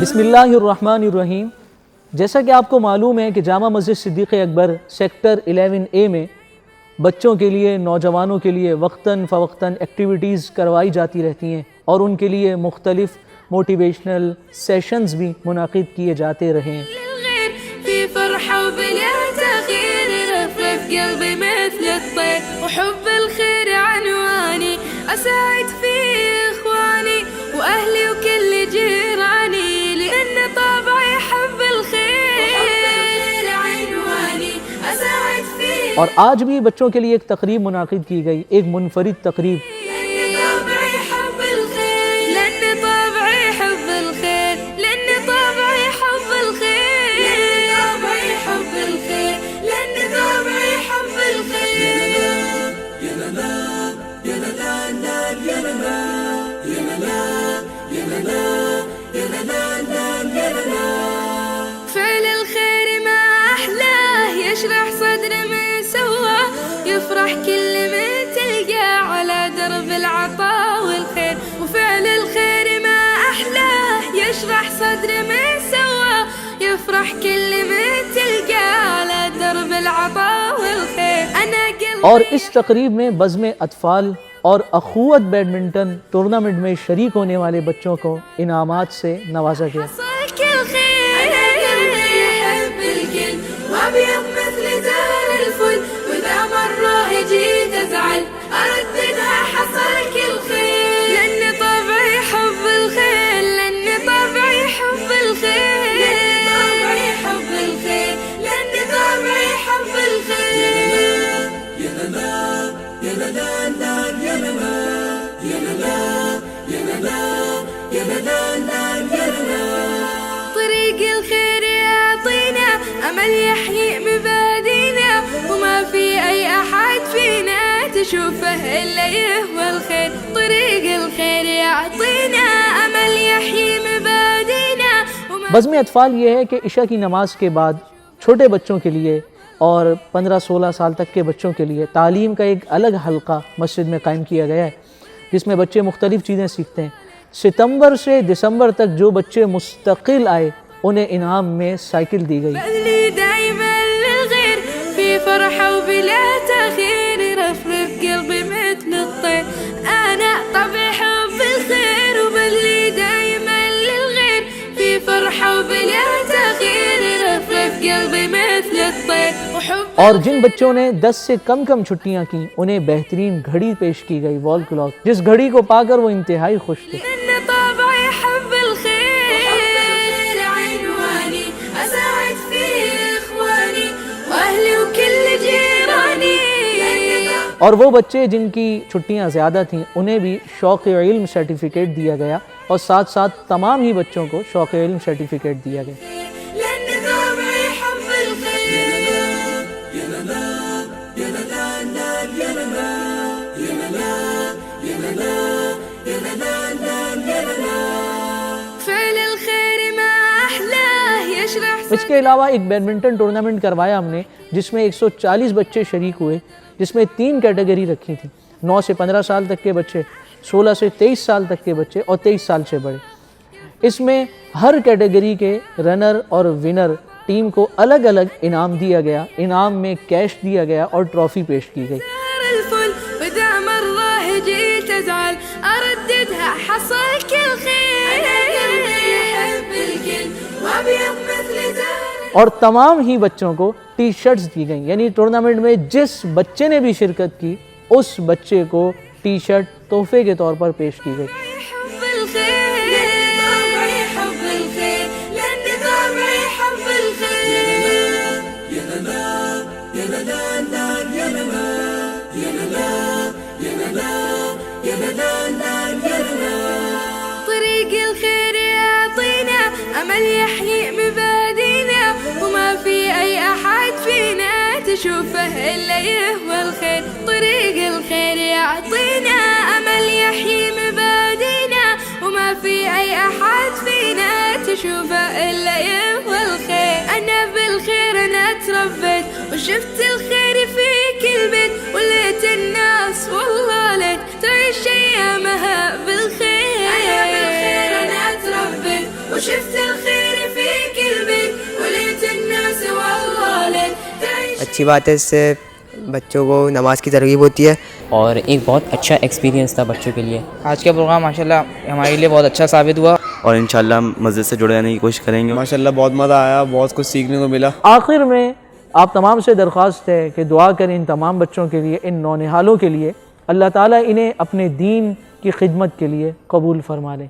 बिस्मिल्लाहिर्रहमानिर्रहीम। जैसा कि आपको मालूम है कि जामा मस्जिद सिद्दीक़ अकबर सेक्टर 11A में बच्चों के लिए, नौजवानों के लिए वक्तन फ़वक्तन एक्टिविटीज़ करवाई जाती रहती हैं और उनके लिए मुख्तलिफ़ मोटिवेशनल सेशंस भी मुनाकिद किए जाते रहे हैं। और आज भी बच्चों के लिए एक तकरीब मुनाकिद की गई, एक मुनफरिद तकरीब। يفرح كل من تلقى على درب العطاء والخير، وفعل الخير ما أحلاه يشرح صدر من سوى. يفرح كل من تلقى على درب العطاء والخير. और इस तकरीब में बज़्मे अतफ़ाल और अखुवत बैडमिंटन टूर्नामेंट में शरीक होने वाले बच्चों को इनामात से नवाजा गया। طريق الخير يعطينا أمل يحيي مبادئنا، وما في أي أحد فينا تشوفه إلا يهوى الخير. طريق الخير يعطينا أمل يحيي مبادئنا. बज़्मे अतफ़ाल ये है कि इशा की नमाज के बाद छोटे बच्चों के लिए और 15-16 साल तक के बच्चों के लिए तालीम का एक अलग हल्का मस्जिद में कायम किया गया है, जिसमें बच्चे मुख्तलिफ़ चीज़ें सीखते हैं। सितंबर से दिसंबर तक जो बच्चे मुस्तकिल आए उन्हें इनाम में साइकिल दी गई। और जिन बच्चों ने 10 से कम छुट्टियां की उन्हें बेहतरीन घड़ी पेश की गई, वॉल क्लॉक, जिस घड़ी को पाकर वो इंतहाई खुश थे। और वो बच्चे जिनकी छुट्टियां ज़्यादा थीं उन्हें भी शौक़ इल्म सर्टिफिकेट दिया गया और साथ साथ तमाम ही बच्चों को शौक़ इल्म सर्टिफिकेट दिया गया। इसके अलावा एक बैडमिंटन टूर्नामेंट करवाया हमने, जिसमें 140 बच्चे शरीक हुए, जिसमें 3 कैटेगरी रखी थी। 9 से 15 साल तक के बच्चे, 16 से 23 साल तक के बच्चे और 23 साल से बड़े। इसमें हर कैटेगरी के रनर और विनर टीम को अलग अलग इनाम दिया गया। इनाम में कैश दिया गया और ट्रॉफी पेश की गई। और तमाम ही बच्चों को टी शर्ट्स दी गई, यानी टूर्नामेंट में जिस बच्चे ने भी शिरकत की उस बच्चे को टी शर्ट तोहफे के तौर पर पेश की गई। طريق الخير يعطينا أمل يحيي مبادئنا، وما في أي أحد فينا تشوفه إلا يهوى الخير. طريق الخير يعطينا أمل يحيي مبادئنا، وما في أي أحد فينا تشوفه إلا يهوى الخير. أنا بالخير أنا تربيت وشفت الخير في كل بيت، وليت الناس والله ليت تعيش أيامها بالخير. أنا بالخير أنا تربيت وشفت الخير في كل بيت وليت الناس والله لك تعيش। अच्छी बात है, इससे बच्चों को नमाज की तरगीब होती है और एक बहुत अच्छा एक्सपीरियंस था बच्चों के लिए। आज का प्रोग्राम माशाल्लाह हमारे लिए बहुत अच्छा साबित हुआ और इंशाल्लाह हम मस्जिद से जुड़े रहने की कोशिश करेंगे। माशाल्लाह बहुत मज़ा आया, बहुत कुछ सीखने को मिला। आखिर में आप तमाम से दरख्वास्त है कि दुआ करें इन तमाम बच्चों के लिए, इन नौनिहालों के लिए। अल्लाह ताला इन्हें अपने दीन की खिदमत के लिए कबूल फरमा लें।